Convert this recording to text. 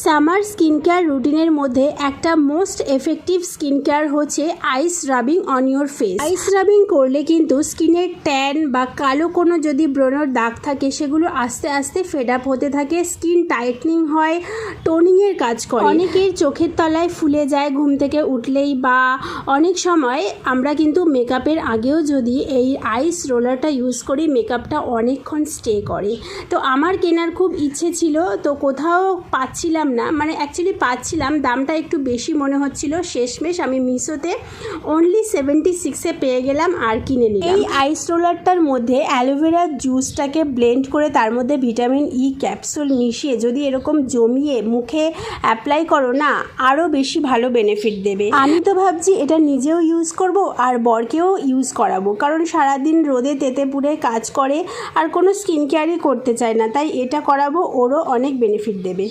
Summer skin care রুটিনের মধ্যে একটা মোস্ট এফেক্টিভ স্কিন কেয়ার হচ্ছে ice rubbing on your face. Ice rubbing করলে কিন্তু স্কিনের ট্যান বা কালো কোনো যদি ব্রণর দাগ থাকে সেগুলো আস্তে আস্তে ফেড আপ হতে থাকে, স্কিন টাইটনিং হয়, টোনিংয়ের কাজ করে। অনেকের চোখের তলায় ফুলে যায় ঘুম থেকে উঠলেই, বা অনেক সময় আমরা কিন্তু মেকআপের আগেও যদি এই আইস রোলারটা ইউজ করি মেকআপটা অনেকক্ষণ স্টে করে। তো আমার কেনার খুব ইচ্ছে ছিল, তো কোথাও পাচ্ছিলাম না, মানে অ্যাকচুয়ালি পাচ্ছিলাম, দামটা একটু বেশি মনে হচ্ছিল। শেষমেশ আমি মিশোতে অনলি 76-এ পেয়ে গেলাম আর কিনে নিলাম। এই আইস রোলারটার মধ্যে অ্যালোভেরা জুসটাকে ব্লেন্ড করে তার মধ্যে ভিটামিন ই ক্যাপসুল মিশিয়ে যদি এরকম জমিয়ে মুখে অ্যাপ্লাই করো না, আরও বেশি ভালো বেনিফিট দেবে। আমি তো ভাবছি এটা নিজেও ইউজ করব আর বরকেও ইউজ করাবো, কারণ সারাদিন রোদে তেতে পুড়ে কাজ করে আর কোনো স্কিন কেয়ারই করতে চায় না, তাই এটা করাবো, ওরও অনেক বেনিফিট দেবে।